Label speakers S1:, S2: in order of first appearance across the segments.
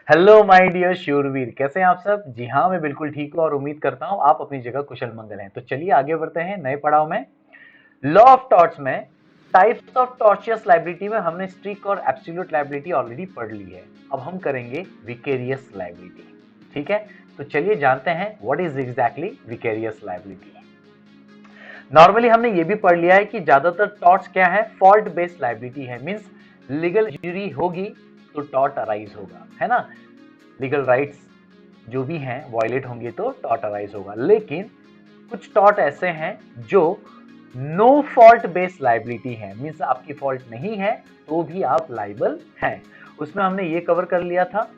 S1: Hello my dear शूरवीर, कैसे हैं आप सब। जी हाँ, मैं बिल्कुल ठीक हूँ और उम्मीद करता हूँ आप अपनी जगह कुशल मंगल हैं। तो चलिए आगे बढ़ते हैं नए पड़ाव में। लॉ ऑफ टॉर्ट्स में टाइप्स ऑफ टॉर्टियस लायबिलिटी में हमने स्ट्रिक्ट और एब्सोल्यूट लायबिलिटी ऑलरेडी पढ़ ली है। अब हम करेंगे विकेरियस लायबिलिटी। ठीक है, तो चलिए जानते हैं what is exactly vicarious liability. Normally हमने ये भी पढ़ लिया है कि ज्यादातर टॉर्ट्स क्या है, फॉल्ट बेस्ड लायबिलिटी है। मींस लीगल इंजरी होगी तो टॉर्ट अराइज होगा, है ना। लीगल राइट्स जो भी हैं वायलेट होंगे तो टॉर्ट अराइज होगा। लेकिन कुछ टॉर्ट ऐसे हैं जो नो फॉल्ट बेस्ड लाइबिलिटी है। मींस आपकी फॉल्ट नहीं है तो भी आप लाइबल हैं। उसमें हमने ये कवर कर लिया था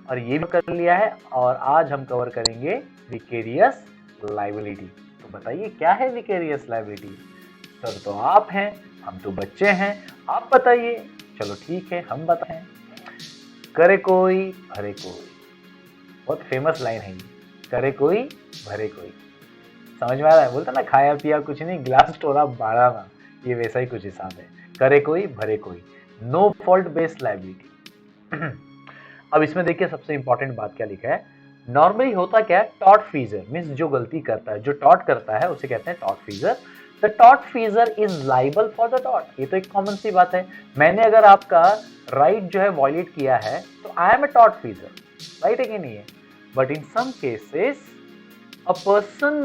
S1: और ये भी कर लिया है, और आज हम कवर करेंगे विकेरियस लाइबिलिटी। तो बताइए क्या है विकेरियस लाइबिलिटी। सर तो आप हैं, हम तो बच्चे हैं, आप बताइए। चलो ठीक है, हम बताएं। करे कोई भरे कोई, बहुत फेमस लाइन है ये। करे कोई भरे कोई, समझ में आ रहा है। बोलता ना खाया पिया कुछ नहीं, ग्लास टोरा बाड़ा ना, ये वैसा ही कुछ हिसाब है। करे कोई भरे कोई, नो फॉल्ट बेस्ड लायबिलिटी। अब इसमें देखिए सबसे इंपॉर्टेंट बात क्या लिखा है। नॉर्मली होता क्या है, टॉर्ट फीजर मीन्स जो गलती करता है, जो टॉर्ट करता है उसे कहते हैं tortfeasor. The tortfeasor is liable for the tort. ये तो एक कॉमन सी बात है। मैंने अगर आपका राइट जो है वॉयलेट किया है तो I am a tortfeasor, right है कि नहीं है। But in some cases a person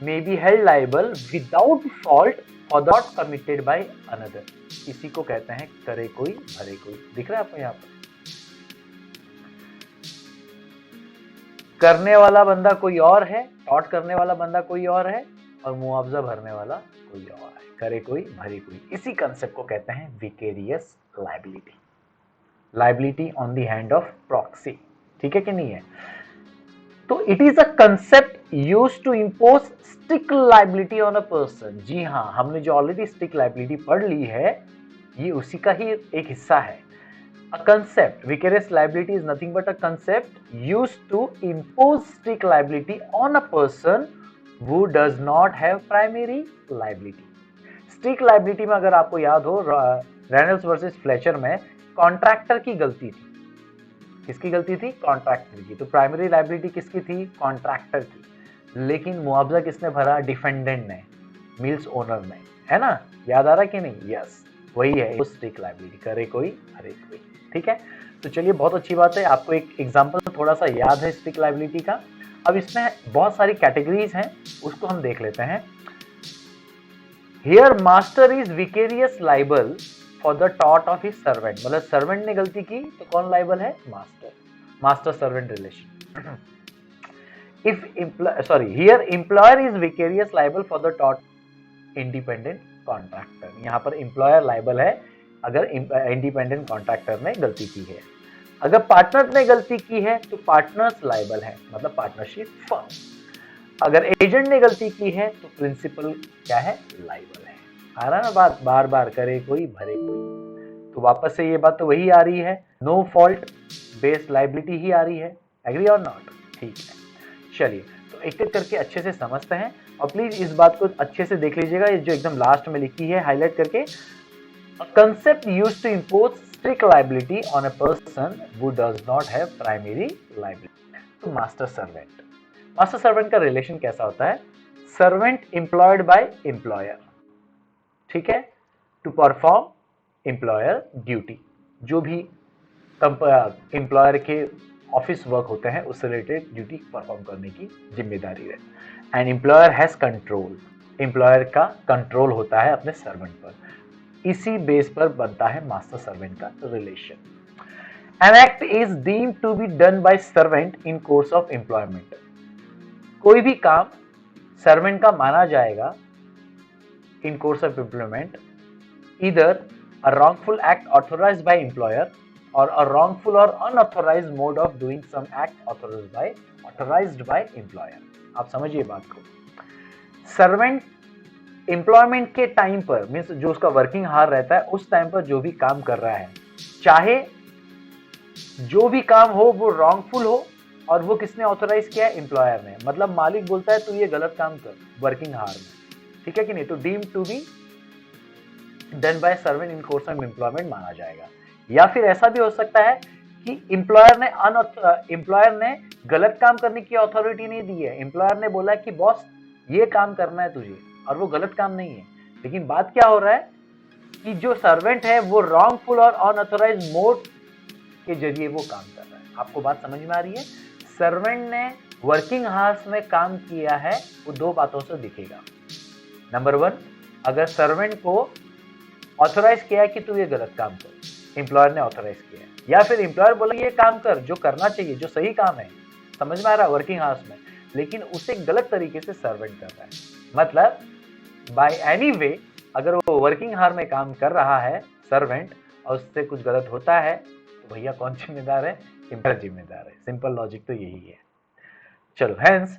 S1: may be held liable without fault for the tort committed by another। इसी को कहते हैं करे कोई भरे कोई। दिख रहा है आपको यहाँ पर, करने वाला बंदा कोई और है, टॉर्ट करने वाला बंदा कोई और है, और मुआवजा भरने वाला कोई और है। करे कोई भरे कोई, इसी कंसेप्ट को कहते हैं vicarious liability. Liability on the hand of proxy, ठीक है कि नहीं है। तो it is a concept use to impose strict liability on a person. जी हाँ, हमने जो ऑलरेडी स्ट्रिक्ट लायबिलिटी पढ़ ली है ये उसी का ही एक हिस्सा है। A concept vicarious liability is nothing but a concept use to impose strict liability on a person who does not have primary liability। Strict liability में अगर आपको याद हो, रेनल्ड्स वर्सेस फ्लेचर में कॉन्ट्रैक्टर की गलती थी। किसकी गलती थी? कॉन्ट्रैक्टर की। तो प्राइमरी लायबिलिटी किसकी थी? कॉन्ट्रैक्टर की। लेकिन मुआवजा किसने भरा? डिफेंडेंट ने, मिल्स ओनर ने, है ना। याद आ रहा कि नहीं? यस, वही है स्ट्रिक्ट लायबिलिटी, करे कोई भरे कोई। ठीक है, तो चलिए बहुत अच्छी बात है, आपको एक एग्जांपल थोड़ा सा याद है स्ट्रिक्ट लायबिलिटी का। अब इसमें बहुत सारी कैटेगरीज हैं, उसको हम देख लेते हैं। Here master is vicarious liable for the tort of his servant. मतलब सर्वेंट ने गलती की तो कौन लाइबल है? Master. Master servant relation. If sorry, here employer is vicarious liable for the tort independent contractor. यहाँ पर एम्प्लॉयर लाइबल है अगर इंडिपेंडेंट कॉन्ट्रैक्टर ने गलती की है। अगर पार्टनर ने गलती की है तो पार्टनर्स लाइबल है, मतलब पार्टनरशिप फर्म। अगर एजेंट ने गलती की है तो प्रिंसिपल क्या है? लाइबल है। आ रहा ना बात, बार बार करे कोई भरे कोई। तो वापस से ये बात तो वही आ रही है, नो फॉल्ट बेस्ड लाइबिलिटी ही आ रही है। एग्री और नॉट? ठीक है, चलिए तो एक एक करके अच्छे से समझते हैं, और प्लीज इस बात को अच्छे से देख लीजिएगा, जो एकदम लास्ट में लिखी है हाईलाइट करके। A concept used to impose strict liability on a person who does not have primary liability। तो मास्टर सर्वेंट, मास्टर सर्वेंट का रिलेशन कैसा होता है? सर्वेंट एम्प्लॉयड बाय एम्प्लॉयर, ठीक है, टू परफॉर्म एम्प्लॉयर ड्यूटी। जो भी एम्प्लॉयर के ऑफिस वर्क होते हैं उससे रिलेटेड ड्यूटी परफॉर्म करने की जिम्मेदारी है। And employer has control, employer का कंट्रोल होता है अपने सर्वेंट पर। इसी बेस पर बनता है मास्टर सर्वेंट का relation. An act is deemed to be done by servant in course of employment. कोई भी काम सर्वेंट का माना जाएगा in course of employment, either a wrongful act authorized by employer or a wrongful or unauthorized mode of doing some act authorized by employer। आप समझिए बात को। सर्वेंट एम्प्लॉयमेंट के टाइम पर, मीन्स जो उसका वर्किंग हार रहता है उस टाइम पर जो भी काम कर रहा है, चाहे जो भी काम हो वो रॉन्गफुल हो, और वो किसने ऑथोराइज किया है? एम्प्लॉयर ने। मतलब मालिक बोलता है तू ये गलत काम कर वर्किंग हार में, ठीक है कि नहीं, तो deem to be done by servant in course of employment माना जाएगा। या फिर ऐसा भी हो सकता है कि एम्प्लॉयर ने गलत काम करने की अथॉरिटी नहीं दी है। एम्प्लॉयर ने बोला कि बॉस ये काम करना है तुझे, और वो गलत काम नहीं है। लेकिन बात क्या हो रहा है कि जो सर्वेंट है वो रॉन्गफुल और अनऑथोराइज्ड मोड के जरिए वो काम कर रहा है। आपको बात समझ में आ रही है? सर्वेंट ने वर्किंग आवर्स में काम किया है, वो दो बातों से दिखेगा। नंबर 1, अगर सर्वेंट को ऑथोराइज किया है कि तू ये गलत काम कर, एम्प्लॉयर ने ऑथोराइज किया है, या फिर एम्प्लॉयर बोला ये काम कर जो करना चाहिए, जो सही काम है, समझ में आ रहा है, वर्किंग आवर्स में, लेकिन उसे गलत तरीके से सर्वेंट कर रहा है। मतलब बाय एनी वे, अगर वो वर्किंग आवर में काम कर रहा है सर्वेंट और उससे कुछ गलत होता है तो भैया कौन जिम्मेदार है? एम्प्लॉयर जिम्मेदार है। सिंपल लॉजिक तो यही है। चलो, हेंस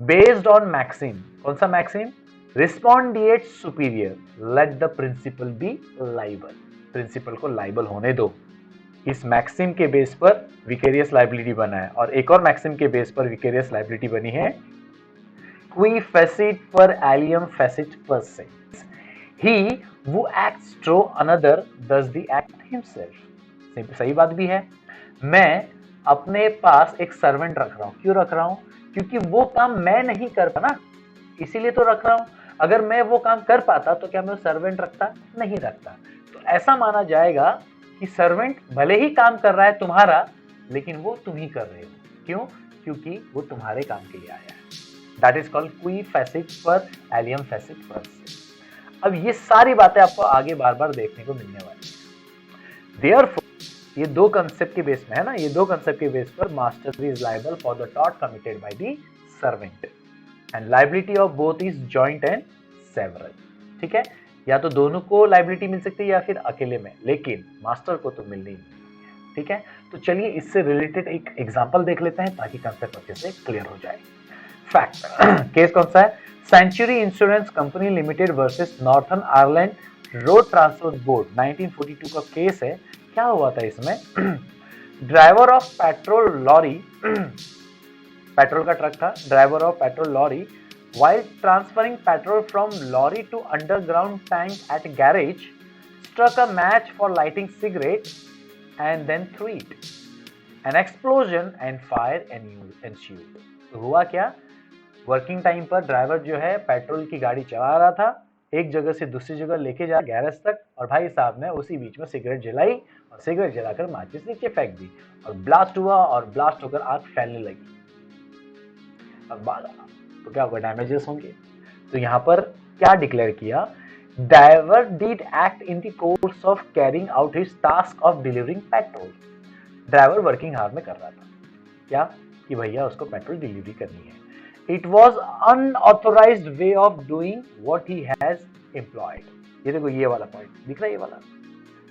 S1: बेस्ड ऑन मैक्सिम, कौन सा maxim? Respondeat superior, let the principal be liable, principal को लाइबल होने दो। इस मैक्सिम के बेस पर विकेरियस लाइबिलिटी बना है। और एक और मैक्सिम के बेस पर विकेरियस लाइबिलिटी बनी है, qui facit per alium facit per se, he who acts through another does the act himself। सही बात भी है। मैं अपने पास एक सर्वेंट रख रहा हूं, क्यों रख रहा हूं? क्योंकि वो काम मैं नहीं कर पाना, इसीलिए तो रख रहा हूं। अगर मैं वो काम कर पाता तो क्या मैं सर्वेंट रखता? नहीं रखता। तो ऐसा माना जाएगा कि सर्वेंट भले ही काम कर रहा है तुम्हारा, लेकिन वो तुम ही कर रहे हो। क्यों? क्योंकि वो तुम्हारे काम के लिए आया है। That is called qui facit per alium facit per se। अब ये सारी बातें आपको आगे बार बार देखने को मिलने वाली है। Therefore, ये दो कंसेप्ट के बेस में है ना, ये दो कंसेप्ट के बेस पर master is liable for the tort committed by the servant and liability of both is joint and several. ठीक है, या तो दोनों को लायबिलिटी मिल सकती है या फिर अकेले में, लेकिन मास्टर को तो मिलनी नहीं। ठीक है, तो चलिए इससे रिलेटेड एक एग्जांपल देख लेते हैं ताकि कंसेप्ट अच्छे से क्लियर हो जाए। फैक्ट केस कौन सा है? Century Insurance Company Limited versus Northern Ireland Road Transport Board, 1942 का केस है। क्या हुआ था इसमें? Driver of petrol lorry, petrol का ट्रक था, driver of petrol lorry while transferring petrol from lorry to underground tank at garage struck a match for lighting cigarette and then threw it. An explosion and fire ensued। तो हुआ क्या? Working time पर driver जो है petrol की गाड़ी चला रहा था, एक जगह से दूसरी जगह लेके जा गैरेज तक, और भाई साहब ने उसी बीच में सिगरेट जलाई और सिगरेट जलाकर माचिस नीचे फेंक दी और ब्लास्ट हुआ, और ब्लास्ट होकर आग फैलने लगी। अब तो क्या होगा? डैमेजेस होंगे। तो यहाँ पर क्या डिक्लेयर किया? Driver did act in the course of carrying out his task of delivering petrol. Driver working hour में कर रहा था क्या? कि भैया उसको पेट्रोल डिलीवरी करनी है। It was unauthorized way of doing what he has employed। ये देखो, ये वाला पॉइंट दिख रहा है, ये वाला,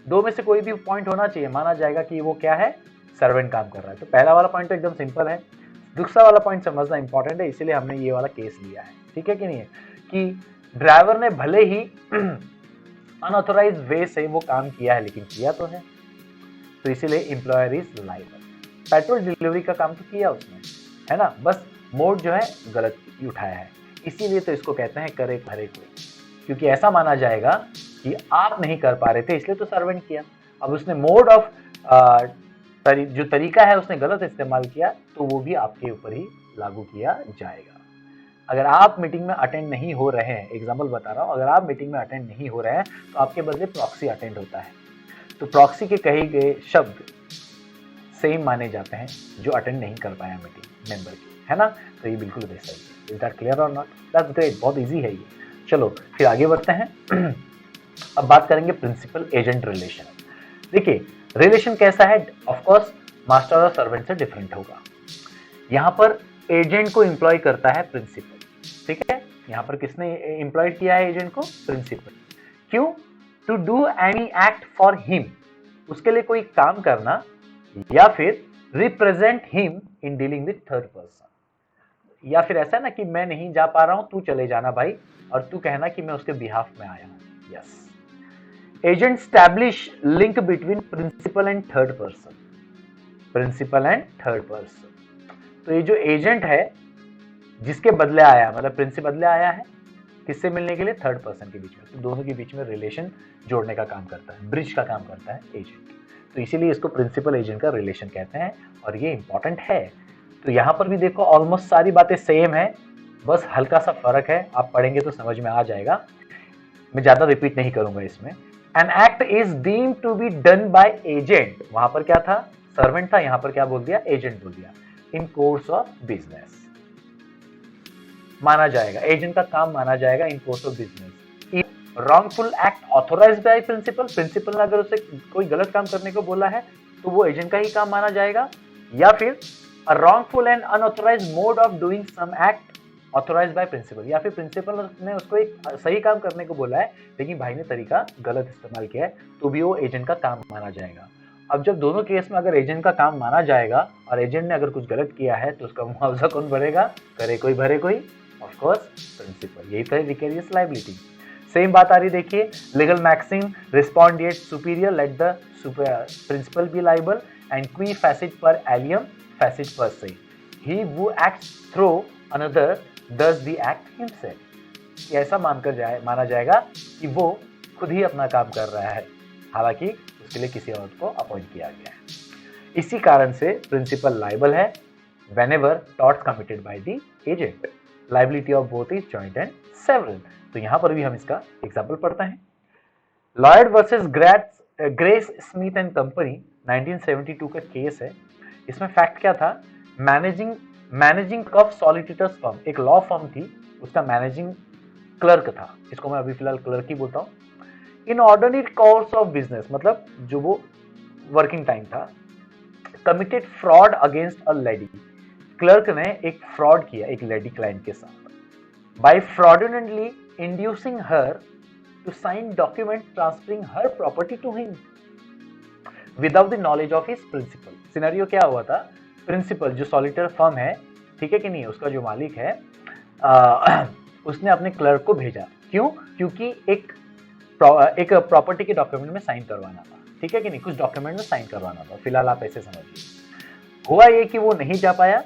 S1: दो में से कोई भी पॉइंट होना चाहिए, माना जाएगा कि वो क्या है? सर्वेंट काम कर रहा है। तो पहला वाला पॉइंट तो एकदम सिंपल है, दूसरा वाला पॉइंट समझना इंपॉर्टेंट है, इसीलिए हमने ये वाला केस लिया है। ठीक है कि नहीं है? कि ड्राइवर ने भले ही अनऑथोराइज्ड वे से वो काम किया है, लेकिन किया तो है, तो इसीलिए employer is liable. Petrol delivery का काम तो किया उसने, है ना, बस मोड जो है गलत उठाया है, इसीलिए तो इसको कहते हैं करे भरे कोई। क्योंकि ऐसा माना जाएगा कि आप नहीं कर पा रहे थे, इसलिए तो सर्वेंट किया। अब उसने मोड ऑफ जो तरीका है उसने गलत इस्तेमाल किया, तो वो भी आपके ऊपर ही लागू किया जाएगा। अगर आप मीटिंग में अटेंड नहीं हो रहे हैं, एग्जाम्पल बता रहा हूँ, अगर आप मीटिंग में अटेंड नहीं हो रहे हैं तो आपके बदले प्रॉक्सी अटेंड होता है। तो प्रॉक्सी के कहे गए शब्द सेम माने जाते हैं जो अटेंड नहीं कर पाया मीटिंग मेंबर की, है ना? तो ये बिल्कुल वैसा ही है। इज दैट क्लियर और नॉट? दैट्स ग्रेट, बहुत इजी है ये। चलो फिर आगे बढ़ते हैं। अब बात करेंगे प्रिंसिपल एजेंट रिलेशन। देखिए रिलेशन कैसा है? ऑफ कोर्स मास्टर और सर्वेंट से डिफरेंट होगा। यहाँ पर एजेंट को एम्प्लॉय करता है प्रिंसिपल। ठीक है, यहाँ पर किसने एम्प्लॉय किया है एजेंट को? प्रिंसिपल। क्यों? To do any act for him, उसके लिए कोई काम करना, या फिर represent him in dealing with third person. या फिर ऐसा ना कि मैं नहीं जा पा रहा हूं, तू चले जाना भाई, और तू कहना कि मैं उसके बिहाफ में आया हूं। Yes, agent establish link between principal and third person, principal and third person. तो ये जो एजेंट है जिसके बदले आया, मतलब प्रिंसिपल बदले आया है किससे मिलने के लिए? थर्ड पर्सन के बीच में। तो दोनों के बीच में रिलेशन जोड़ने का काम करता है, ब्रिज का काम करता है एजेंट। तो इसीलिए इसको प्रिंसिपल एजेंट का रिलेशन कहते हैं और ये इंपॉर्टेंट है। तो यहाँ पर भी देखो ऑलमोस्ट सारी बातें सेम है, बस हल्का सा फर्क है, आप पढ़ेंगे तो समझ में आ जाएगा, मैं ज्यादा रिपीट नहीं करूंगा इसमें। An act is deemed to be done by agent, वहां पर क्या था, सर्वेंट था, यहां पर क्या बोल दिया, एजेंट बोल दिया। इन कोर्स ऑफ बिजनेस माना जाएगा, एजेंट का काम माना जाएगा in course of business. Wrongful act authorised by principal, principal ने अगर उसे कोई गलत काम करने को बोला है तो वो एजेंट का ही काम माना जाएगा। या फिर a wrongful and unauthorised mode of doing some act authorised by principal, या फिर प्रिंसिपल ने उसको एक सही काम करने को बोला है लेकिन भाई ने तरीका गलत इस्तेमाल किया है, तो भी वो एजेंट का काम माना जाएगा। अब जब दोनों केस में अगर एजेंट का काम माना जाएगा और एजेंट ने अगर कुछ गलत किया है तो उसका मुआवजा कौन भरेगा, करे कोई भरे कोई, ऑफ कोर्स प्रिंसिपल। यही तो है विकेरियस लायबिलिटी। सेम बात आ रही देखिए, legal maxim respondeat superior let the principal be liable and qui facit per alium facit per se, he who acts through another does the act himself, ऐसा माना जाएगा कि वो खुद ही अपना काम कर रहा है, हालांकि उसके लिए किसी और को अपॉइंट किया गया है। इसी कारण से प्रिंसिपल लायबल है whenever torts committed by the agent, liability of both is joint and several। तो यहां पर भी हम इसका एग्जाम्पल पढ़ते हैं। Lloyd versus Grace Smith and company 1972 का केस है। इसमें फैक्ट क्या था, मैनेजिंग ऑफ सॉलिसिटर्स फर्म, एक लॉ फर्म थी, उसका मैनेजिंग क्लर्क था, इसको मैं अभी फिलहाल क्लर्क ही बोलता हूं। In ordinary course of business, मतलब जो वो वर्किंग टाइम था, committed fraud against a lady, clerk ने एक फ्रॉड किया एक लेडी क्लाइंट के साथ, by fraudulently inducing her to sign document transferring her property to him without the knowledge of his principal. Scenario क्या हुआ था, प्रिंसिपल जो सॉलिटर फर्म है, ठीक है कि नहीं, उसका जो मालिक है उसने अपने क्लर्क को भेजा, क्यों, क्योंकि एक प्रॉपर्टी के डॉक्यूमेंट में साइन करवाना था, ठीक है कि नहीं, कुछ डॉक्यूमेंट में साइन करवाना था, फिलहाल आप ऐसे समझिए। हुआ ये कि वो नहीं जा पाया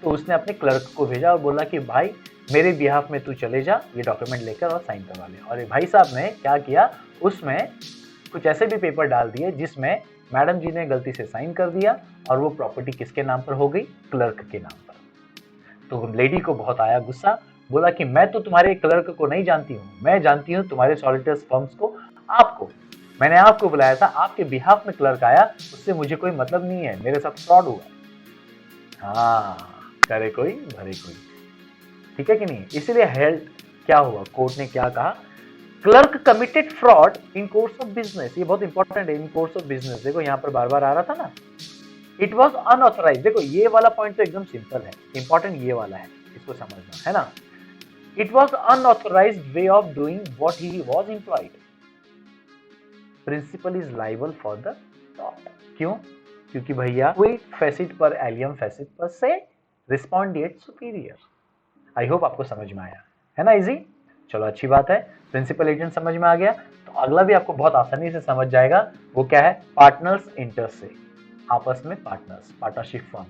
S1: तो उसने अपने क्लर्क को भेजा और बोला कि भाई मेरे बिहाफ में तू चले जा, ये डॉक्यूमेंट लेकर और साइन करवा ले। और भाई साहब ने क्या किया, उसमें कुछ ऐसे भी पेपर डाल दिए जिसमें मैडम जी ने गलती से साइन कर दिया और वो प्रॉपर्टी किसके नाम पर हो गई, क्लर्क के नाम पर। तो लेडी को बहुत आया गुस्सा, बोला कि मैं तो तुम्हारे क्लर्क को नहीं जानती हूँ, मैं जानती हूँ तुम्हारे सॉलिटर्स फर्म्स को, आपको मैंने आपको बुलाया था, आपके बिहाफ में क्लर्क आया, उससे मुझे कोई मतलब नहीं है, मेरे साथ फ्रॉड हुआ। हाँ, करे कोई भरे कोई, ठीक है कि नहीं। इसीलिए हेल्ड क्या हुआ, कोर्ट ने क्या कहा, clerk committed fraud in course of business, ये बहुत इंपॉर्टेंट है, इन कोर्स ऑफ बिजनेस। देखो यहाँ पर बार बार आ रहा था ना, इट वॉज अनऑथोराइज, देखो ये वाला पॉइंट तो एकदम सिंपल है, इंपॉर्टेंट ये वाला है, इसको समझना है ना। It was unauthorised way of doing what he was employed, principal is liable for the tort. क्यों, क्योंकि भैया कोई फैसिट पर एलियम फैसिट पर से रिस्पोंडिएट सुपीरियर। आई होप आपको समझ में आया है ना, इजी। चलो अच्छी बात है, प्रिंसिपल एजेंट समझ में आ गया, तो अगला भी आपको बहुत आसानी से समझ जाएगा। वो क्या है, पार्टनर्स इंटर से, आपस में पार्टनर्स, पार्टनरशिप फर्म,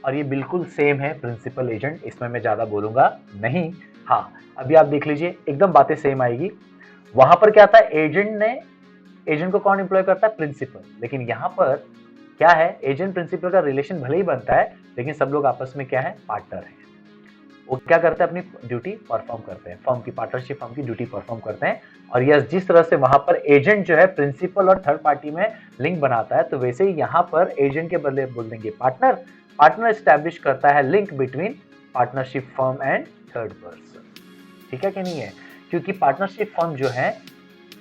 S1: और ये बिल्कुल सेम है प्रिंसिपल एजेंट, इसमें मैं ज्यादा बोलूंगा नहीं। हाँ, अभी आप देख लीजिए, एकदम बातें सेम आएगी। वहां पर क्या था, एजेंट को कौन एम्प्लॉय करता है, प्रिंसिपल, लेकिन यहाँ पर क्या है, एजेंट प्रिंसिपल का रिलेशन भले ही बनता है लेकिन सब लोग आपस में क्या है, पार्टनर है। वो क्या करते हैं, अपनी ड्यूटी परफॉर्म करते हैं, फर्म की पार्टनरशिप फर्म की ड्यूटी परफॉर्म करते हैं। और यस, जिस तरह से वहां पर एजेंट जो है प्रिंसिपल और थर्ड पार्टी में लिंक बनाता है, तो वैसे ही यहाँ पर एजेंट के बदले बोल देंगे पार्टनर। पार्टनर एस्टैब्लिश करता है link between partnership firm and third person, ठीक है कि नहीं है, क्योंकि पार्टनरशिप फर्म जो है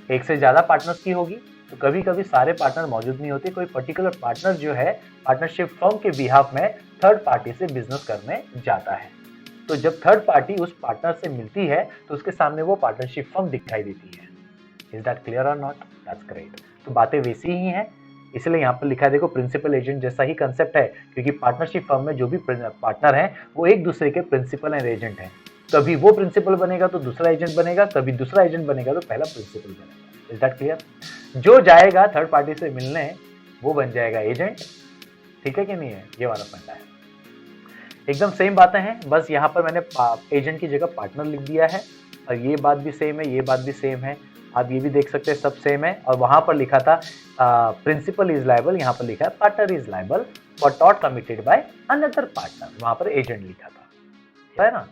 S1: एक से ज्यादा पार्टनर्स की होगी, तो कभी कभी सारे पार्टनर मौजूद नहीं होते, कोई पर्टिकुलर पार्टनर जो है पार्टनरशिप फर्म के बिहाफ में थर्ड पार्टी से बिजनेस करने जाता है। तो जब थर्ड पार्टी उस पार्टनर से मिलती है तो उसके सामने वो पार्टनरशिप फर्म दिखाई देती है। इज दैट क्लियर और नॉट, दैट्स ग्रेट। तो बातें वैसी ही हैं, इसलिए यहाँ पर लिखा है, देखो प्रिंसिपल एजेंट जैसा ही कंसेप्ट है, क्योंकि पार्टनरशिप फर्म में जो भी पार्टनर हैं वो एक दूसरे के प्रिंसिपल एंड एजेंट हैं। कभी वो प्रिंसिपल बनेगा तो दूसरा एजेंट बनेगा, कभी दूसरा एजेंट बनेगा तो पहला प्रिंसिपल बनेगा। Is that clear. जो जाएगा थर्ड पार्टी से मिलने वो बन जाएगा एजेंट, ठीक है कि नहीं है, ये वाला फंडा है। एकदम सेम बातें हैं, बस यहाँ पर मैंने एजेंट की जगह पार्टनर लिख दिया है, और ये बात भी सेम है, ये बात भी सेम है। आप ये भी देख सकते हैं सब सेम है, और वहां पर लिखा था प्रिंसिपल इज लायबल, यहाँ पर लिखा है partner is liable for tort committed by another partner, वहां पर एजेंट लिखा था, है ना।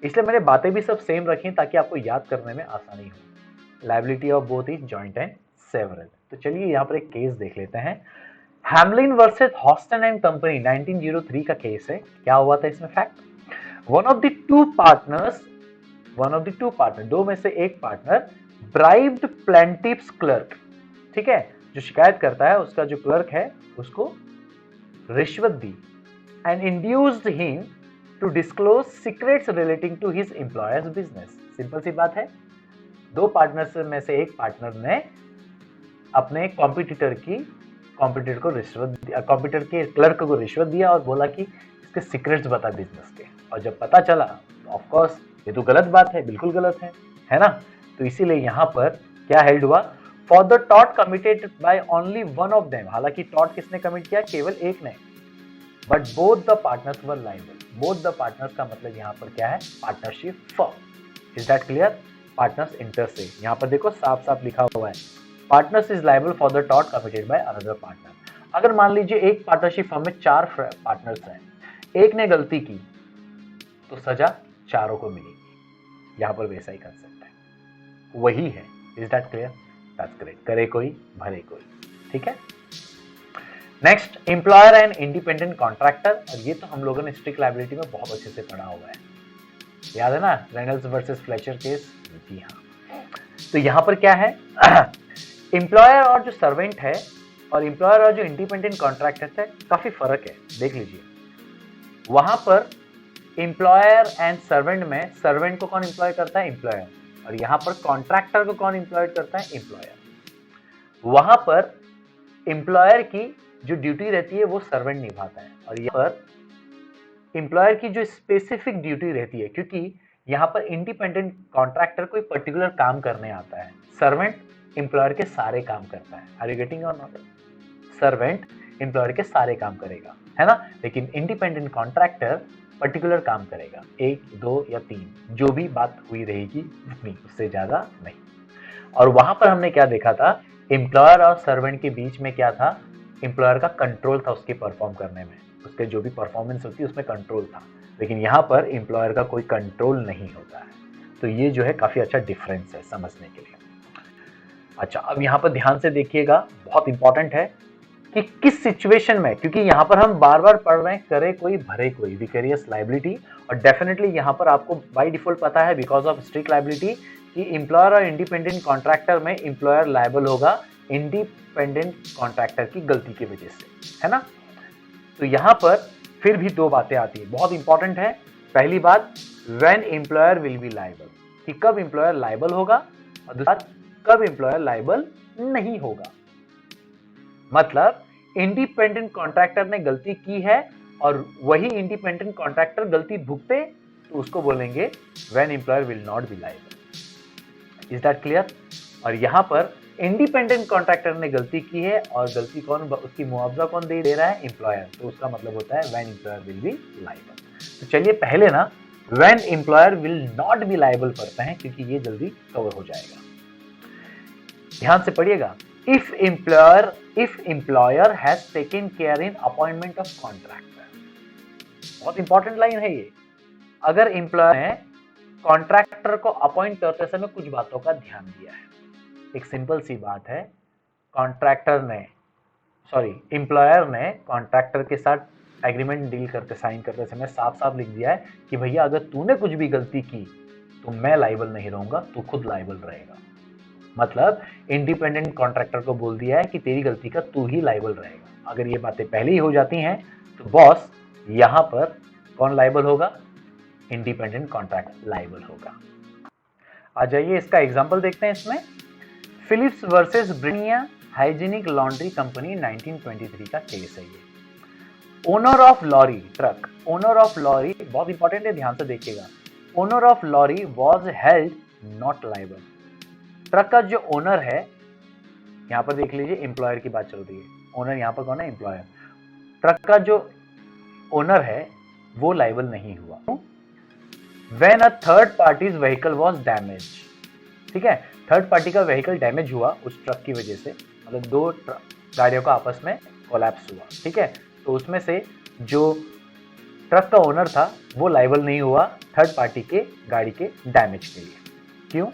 S1: इसलिए मैंने बातें भी सब सेम रखी ताकि आपको याद करने में आसानी हो। Liability of both is joint and several. तो चलिए यहाँ पर एक केस देख लेते हैं। Hamelin versus Houston and company 1903 का केस है। क्या हुआ था इसमें fact? One of the two partner, दो में से एक पार्टनर ब्राइब्ड प्लेंटिफ्स क्लर्क, ठीक है, जो शिकायत करता है उसका जो क्लर्क है उसको रिश्वत दी, and induced him to disclose secrets relating to his employer's business. Simple सी बात है, दो पार्टनर्स में से एक पार्टनर ने अपने कॉम्पिटिटर को रिश्वत दिया, कॉम्पिटिटर के क्लर्क को रिश्वत दिया और बोला कि इसके सीक्रेट्स बता बिजनेस के, और जब पता चला तो ऑफ कोर्स ये तो गलत बात है, बिल्कुल गलत है ना। तो इसीलिए यहां पर क्या हेल्ड हुआ? For the tort committed by only one of them, हालांकि टॉर्ट किसने कमिट किया? केवल एक ने, but both the partners were liable. Both the partners का मतलब यहां पर क्या है? Partnership firm. Is that clear? Partners inter से, यहां पर देखो साफ साफ लिखा हुआ है, partners is liable for the tort committed by another partner. अगर मान लीजिए एक पार्टनरशिप फर्म में 4 पार्टनर्स हैं, एक ने गलती की तो सजा चारों को मिलेगी। यहां पर वैसा ही कंसेप्ट है, वही है। Is that clear? That's great. करे कोई भरे कोई, ठीक है। Next, employer and independent contractor, और ये तो हम लोगों ने स्ट्रिक्ट लायबिलिटी में बहुत अच्छे से पढ़ा हुआ है, याद है ना, रेनल्ड्स वर्सेस फ्लेचर केस। जी हाँ। तो यहां पर क्या है, एम्प्लॉयर और जो सर्वेंट है और एम्प्लॉयर और जो इंडिपेंडेंट कॉन्ट्रैक्टर है, काफी फर्क है, देख लीजिए। वहां पर एम्प्लॉयर एंड सर्वेंट में सर्वेंट को कौन एम्प्लॉय करता है? एम्प्लॉयर। और यहां पर कॉन्ट्रैक्टर को कौन एम्प्लॉय करता है? एम्प्लॉयर। वहां पर एम्प्लॉयर की जो ड्यूटी रहती है वो सर्वेंट निभाता है, और यहाँ पर एम्प्लॉयर की जो स्पेसिफिक ड्यूटी रहती है, क्योंकि यहाँ पर इंडिपेंडेंट कॉन्ट्रैक्टर कोई पर्टिकुलर काम करने आता है, सर्वेंट एम्प्लॉयर के सारे काम करता है। आर यू गेटिंग और नॉट? सर्वेंट एम्प्लॉयर के सारे काम करेगा, है ना, लेकिन इंडिपेंडेंट कॉन्ट्रैक्टर पर्टिकुलर काम करेगा, 1, 2 या 3, जो भी बात हुई रहेगी उतनी, उससे ज्यादा नहीं। और वहां पर हमने क्या देखा था? एम्प्लॉयर और सर्वेंट के बीच में क्या था? एम्प्लॉयर का कंट्रोल था उसके परफॉर्म करने में, उसके जो भी परफॉर्मेंस होती है उसमें कंट्रोल था, लेकिन यहाँ पर एम्प्लॉयर का कोई कंट्रोल नहीं होता है। तो ये जो है काफी अच्छा डिफरेंस है समझने के लिए। अच्छा, अब यहाँ पर ध्यान से देखिएगा, बहुत इंपॉर्टेंट है कि किस सिचुएशन में, क्योंकि यहाँ पर हम बार बार पढ़ रहे हैं करे कोई भरे कोई, विकेरियस लायबिलिटी, और डेफिनेटली यहाँ पर आपको बाय डिफॉल्ट पता है बिकॉज ऑफ स्ट्रिक्ट लायबिलिटी कि एम्प्लॉयर और इंडिपेंडेंट कॉन्ट्रैक्टर में एम्प्लॉयर लायबल होगा इंडिपेंडेंट कॉन्ट्रैक्टर की गलती की वजह से, है ना। तो यहाँ पर फिर भी 2 बातें आती है, बहुत इंपॉर्टेंट है। पहली बात, when employer will be liable, कि कब एम्प्लॉयर लायबल होगा, और दूसरा कब एम्प्लॉयर लायबल नहीं होगा। मतलब इंडिपेंडेंट कॉन्ट्रैक्टर ने गलती की है और वही इंडिपेंडेंट कॉन्ट्रैक्टर गलती भुगते, तो उसको बोलेंगे when employer will not B liable. Is that clear? और यहां पर इंडिपेंडेंट कॉन्ट्रैक्टर ने गलती की है और गलती कौन, उसकी मुआवजा कौन दे रहा है? एम्प्लॉयर। तो उसका मतलब होता है when employer will be liable. तो चलिए पहले ना when employer will not B liable पढ़ते हैं, क्योंकि ये जल्दी कवर हो जाएगा। ध्यान से पढ़िएगा। If employer has taken care in appointment of contractor, बहुत इंपॉर्टेंट लाइन है ये। अगर एम्प्लॉयर ने कॉन्ट्रैक्टर को अपॉइंट करते समय कुछ बातों का ध्यान दिया है, एक सिंपल सी बात है, एम्प्लॉयर ने कॉन्ट्रैक्टर के साथ एग्रीमेंट डील करते साइन करते समय साफ साफ लिख दिया है कि भैया अगर तूने कुछ भी गलती की तो मैं लायबल नहीं रहूंगा, तू खुद लायबल रहेगा। मतलब इंडिपेंडेंट कॉन्ट्रैक्टर को बोल दिया है कि तेरी गलती का तू ही लायबल रहेगा। अगर ये बातें पहले ही हो जाती हैं तो बॉस यहां पर कौन लायबल होगा? इंडिपेंडेंट कॉन्ट्रैक्टर लायबल होगा। आ जाइए इसका एग्जांपल देखते हैं। इसमें Phillips versus Britannia Hygienic Laundry Company 1923 का केस है ये। Owner of lorry truck, owner of lorry बहुत इंपॉर्टेंट है, ध्यान से देखिएगा। Owner of lorry was held not liable. Truck का जो ओनर है, यहां पर देख लीजिए एम्प्लॉयर की बात चल रही है, ओनर यहां पर कौन है? एम्प्लॉयर। ट्रक का जो ओनर है वो लायबल नहीं हुआ। When a third parties vehicle was damage, ठीक है। थर्ड पार्टी का व्हीकल डैमेज हुआ उस ट्रक की वजह से, मतलब दो गाड़ियों का आपस में कोलैप्स हुआ, ठीक है। तो उसमें से जो ट्रक का ओनर था वो लायबल नहीं हुआ थर्ड पार्टी के गाड़ी के डैमेज के लिए। क्यों?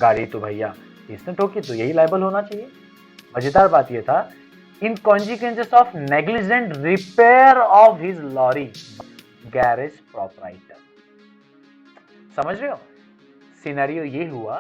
S1: गाड़ी तो भैया इसने ठोकी तो यही लायबल होना चाहिए। मजेदार बात यह था, in consequences of negligent repair of his lorry garage proprietor. समझ रहे हो? सिनेरियो ये हुआ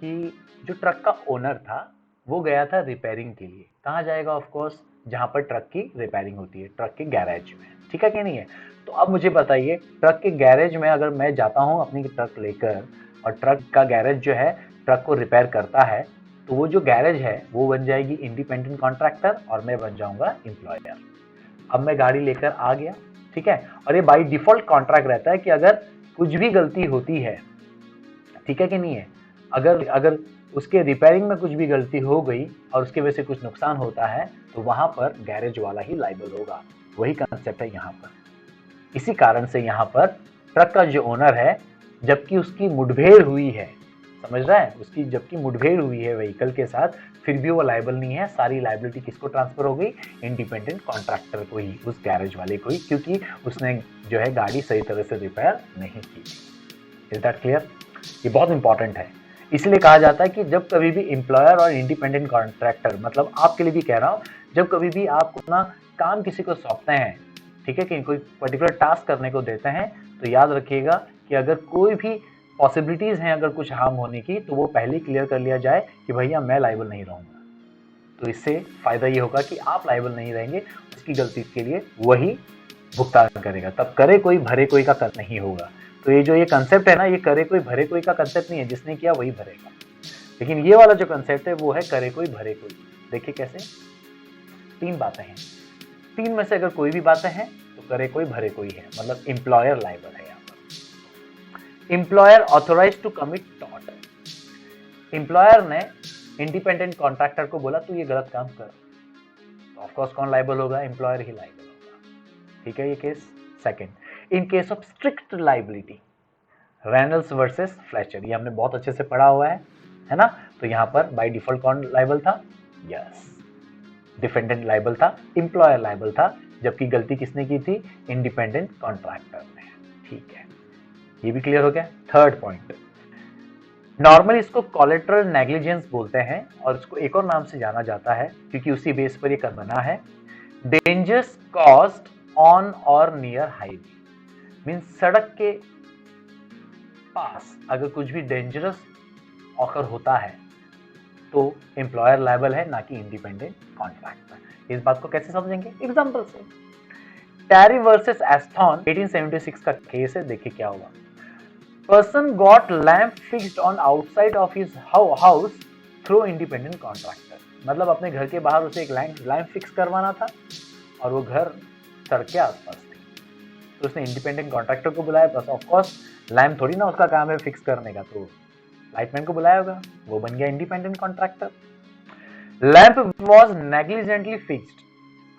S1: कि जो ट्रक का ओनर था वो गया था रिपेयरिंग के लिए। कहाँ जाएगा? ऑफ कोर्स जहां पर ट्रक की रिपेयरिंग होती है, ट्रक के गैरेज में, ठीक है कि नहीं है। तो अब मुझे बताइए, ट्रक के गैरेज में अगर मैं जाता हूं अपनी ट्रक लेकर और ट्रक का गैरेज जो है ट्रक को रिपेयर करता है, तो वो जो गैरेज है वो बन जाएगी इंडिपेंडेंट कॉन्ट्रैक्टर और मैं बन जाऊंगा एम्प्लॉयर। अब मैं गाड़ी लेकर आ गया, ठीक है, और ये बाई डिफॉल्ट कॉन्ट्रैक्ट रहता है कि अगर कुछ भी गलती होती है, ठीक है कि नहीं है, अगर उसके रिपेयरिंग में कुछ भी गलती हो गई और उसके वजह से कुछ नुकसान होता है तो वहां पर गैरेज वाला ही लायबल होगा। वही कंसेप्ट है यहाँ पर। इसी कारण से यहाँ पर ट्रक का जो ओनर है, जबकि उसकी मुठभेड़ हुई है, समझ रहा है, उसकी जबकि मुठभेड़ हुई है व्हीकल के साथ, फिर भी वो लायबल नहीं है। सारी लायबिलिटी किसको ट्रांसफर हो गई? इंडिपेंडेंट कॉन्ट्रैक्टर को ही, उस गैरेज वाले को ही, क्योंकि उसने जो है गाड़ी सही तरह से रिपेयर नहीं की। Is that clear? ये बहुत इंपॉर्टेंट है। इसलिए कहा जाता है कि जब कभी भी एम्प्लॉयर और इंडिपेंडेंट कॉन्ट्रैक्टर, मतलब आपके लिए भी कह रहा हूं, जब कभी भी आप अपना काम किसी को सौंपते हैं, ठीक है, कि कोई पर्टिकुलर टास्क करने को देते हैं, तो याद रखिएगा कि अगर कोई भी पॉसिबिलिटीज हैं अगर कुछ हार्म होने की, तो वो पहले क्लियर कर लिया जाए कि भैया मैं लायबल नहीं रहूंगा। तो इससे फायदा ये होगा कि आप लायबल नहीं रहेंगे, उसकी गलती के लिए वही भुगतान करेगा। तब करे कोई भरे कोई का नहीं होगा। तो ये जो ये कंसेप्ट है ना, ये करे कोई भरे कोई का कंसेप्ट नहीं है, जिसने किया वही भरेगा। लेकिन ये वाला जो कंसेप्ट है वो है करे कोई भरे कोई। देखिए कैसे, तीन बातें हैं, तीन में से अगर कोई भी बातें हैं तो करे कोई भरे कोई है, मतलब एम्प्लॉयर लायबल है यहाँ पर। Employer authorise to commit tort. Employer ने इंडिपेंडेंट कॉन्ट्रैक्टर को बोला तू ये गलत काम कर, तो ऑफकोर्स कौन लायबल होगा? एम्प्लॉयर ही लायबल होगा, ठीक है। ये case second, in case of strict liability, Reynolds versus Fletcher, ये हमने बहुत अच्छे से पढ़ा हुआ है ना। तो यहाँ पर बाय डिफॉल्ट कौन लायबल था? यस, डिफेंडेंट लायबल था, एम्प्लॉयर लायबल था, जबकि गलती किसने की थी? इंडिपेंडेंट कॉन्ट्रैक्टर ने, ठीक है। ये भी क्लियर हो गया। थर्ड पॉइंट, नॉर्मली इसको कोलैटरल नेग्लिजेंस बोलते हैं और इसको एक और नाम से जाना जाता है क्योंकि उसी बेस पर ये बना है, डेंजर्स कॉज्ड ऑन और नियर हाईवे। मीन्स सड़क के पास अगर कुछ भी डेंजरस ऑकर होता है तो एम्प्लॉयर लायबल है, ना कि इंडिपेंडेंट कॉन्ट्रैक्टर। इस बात को कैसे समझेंगे? एग्जांपल से, टैरी वर्सेस एस्थॉन 1876 का केस है। देखिए क्या हुआ। Person got lamp fixed on outside of his house through independent contractor. मतलब अपने घर के बाहर उसे एक लैम्प फिक्स करवाना था और वो घर सड़क के आसपास थी, तो उसने इंडिपेंडेंट कॉन्ट्रैक्टर को बुलाया। बस ऑफ कोर्स लैम्प थोड़ी ना उसका काम है फिक्स करने का, तो लाइटमैन को बुलाया होगा, वो बन गया independent contractor. Lamp was negligently fixed,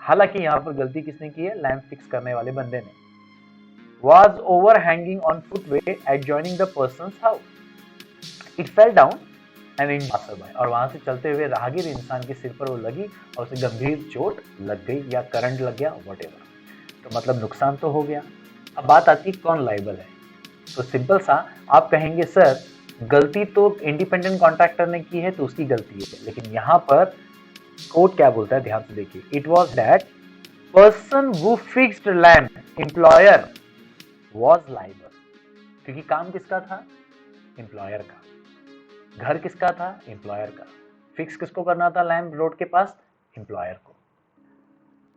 S1: हालांकि यहां पर गलती किसने की है? लैम्प फिक्स करने वाले बंदे ने। was overhanging on footway adjoining the person's house. It fell down and injured passerby, और वहां से चलते हुए राहगीर इंसान के सिर पर वो लगी और उसे गंभीर चोट लग गई या करंट लग गया, व्हाटएवर। तो मतलब नुकसान तो हो गया। अब बात आती है कौन लायबल है। तो सिंपल सा आप कहेंगे सर गलती तो इंडिपेंडेंट कॉन्ट्रैक्टर ने की है तो उसकी गलती है, लेकिन यहाँ पर कोर्ट क्या बोलता है ध्यान से देखिए। It was that person who fixed lamp, employer, was liable, क्योंकि काम किसका था? एम्प्लॉयर का। घर किसका था? एम्प्लॉयर का। फिक्स किसको करना था लैम्प रोड के पास? एम्प्लॉयर को।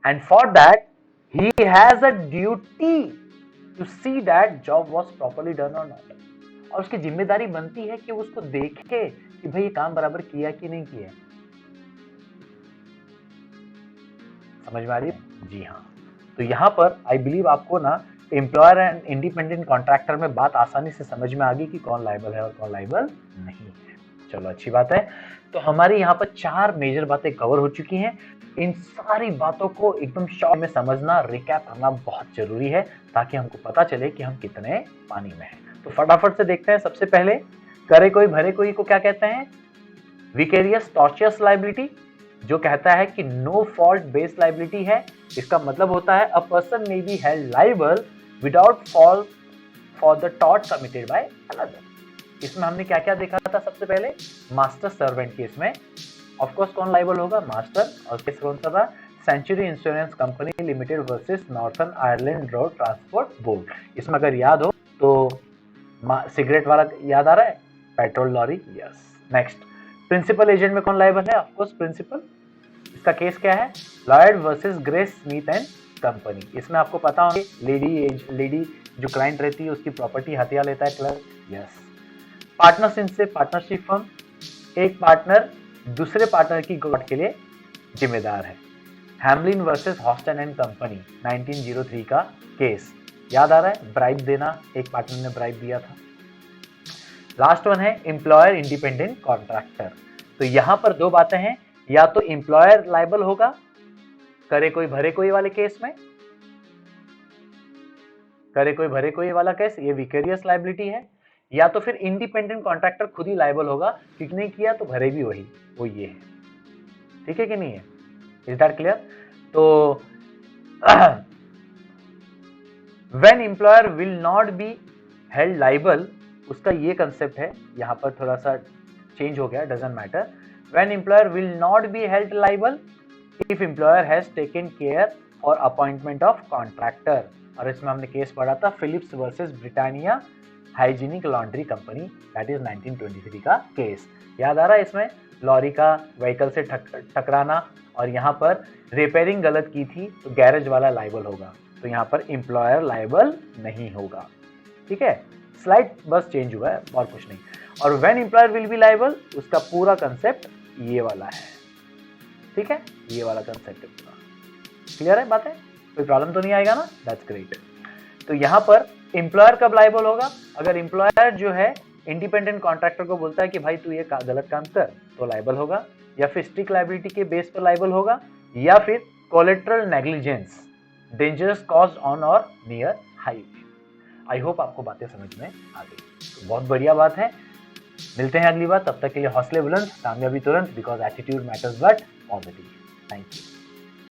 S1: And for that he has a duty to see that job was properly done और नॉट। और उसकी जिम्मेदारी बनती है कि वो उसको देखे कि भाई ये काम बराबर किया कि नहीं किया। समझ में आ रही है? जी हाँ। तो यहां पर आई बिलीव आपको ना एम्प्लॉयर एंड इंडिपेंडेंट कॉन्ट्रैक्टर में बात आसानी से समझ में आ गई कि कौन लायबल है और कौन लायबल नहीं है। चलो अच्छी बात है। तो हमारी यहाँ पर 4 मेजर बातें कवर हो चुकी हैं। इन सारी बातों को एकदम शॉर्ट में समझना, रिकैप करना बहुत जरूरी है ताकि हमको पता चले कि हम कितने पानी में हैं। तो फटाफट से देखते हैं। सबसे पहले करे कोई भरे कोई को क्या कहते हैं? विकेरियस टॉर्चियस लाइबिलिटी, जो कहता है कि नो फॉल्ट बेस्ड लाइबिलिटी है। इसका मतलब होता है a person may be held liable without fault for the tort committed by another. इसमें हमने क्या क्या देखा था? सबसे पहले मास्टर सर्वेंट केस में ऑफ कोर्स कौन लाइबल होगा? मास्टर। और केस कौन सा था? Century Insurance Company Limited versus Northern Ireland Road Transport Board. इसमें अगर याद हो तो सिगरेट वाला याद आ रहा है, petrol lorry, yes. Next, principal agent में कौन लायबल है? Of course principal. इसका केस क्या है? Lloyd versus Grace Smith and Company. इसमें आपको पता होगा लेडी जो क्लाइंट रहती है उसकी प्रॉपर्टी हथिया लेता है क्लर्क, यस। पार्टनरशिप से पार्टनरशिप फर्म, एक पार्टनर दूसरे पार्टनर की गॉड के लिए जिम्मेदार है। Hamelin versus Houston and company 1903 का केस याद आ रहा है? ब्राइब देना, एक पार्टनर ने ब्राइब दिया था। लास्ट वन है एम्प्लॉयर इंडिपेंडेंट कॉन्ट्रैक्टर। तो यहां पर दो बातें हैं, या तो एम्प्लॉयर लायबल होगा करे कोई भरे कोई वाले केस में, करे कोई भरे कोई वाला केस ये विकेरियस लायबिलिटी है, या तो फिर इंडिपेंडेंट कॉन्ट्रैक्टर खुद ही लायबल होगा क्योंकि नहीं किया तो भरे भी वही, वो ये है। ठीक है कि नहीं है? Is that clear? तो when employer will not be held liable, उसका ये कंसेप्ट है, यहां पर थोड़ा सा चेंज हो गया, doesn't matter. When employer will not be held liable if employer has taken care for appointment of contractor. और इसमें हमने केस पढ़ा था Phillips versus Britannia Hygienic Laundry Company, that is 1923 का केस। याद आ रहा है? इसमें लॉरी का व्हीकल से टकराना और यहाँ पर रिपेयरिंग गलत की थी तो गैरेज वाला लायबल होगा, तो यहाँ पर एम्प्लॉयर लायबल नहीं होगा। ठीक है, स्लाइड बस चेंज हुआ है और कुछ नहीं। और when employer will be liable, उसका पूरा कंसेप्ट ये वाला है। ठीक है, ये वाला कंसेप्ट है पूरा। क्लियर है बातें? कोई प्रॉब्लम तो नहीं आएगा ना? That's great. तो यहाँ पर एम्प्लॉयर कब लायबल होगा? अगर एम्प्लॉयर जो है इंडिपेंडेंट कॉन्ट्रैक्टर को बोलता है कि भाई तू ये गलत काम कर, तो लायबल होगा, या फिर स्ट्रिक्ट लायबिलिटी के बेस पर लायबल होगा, या फिर collateral negligence, dangerous cause on और नियर हाईवे। आई होप आपको बातें समझ में आ गई। तो बहुत बढ़िया बात है, मिलते हैं अगली बार, तब तक के लिए हौसले बुलंद, कामयाबी तुरंत, because attitude matters but positive. Thank you.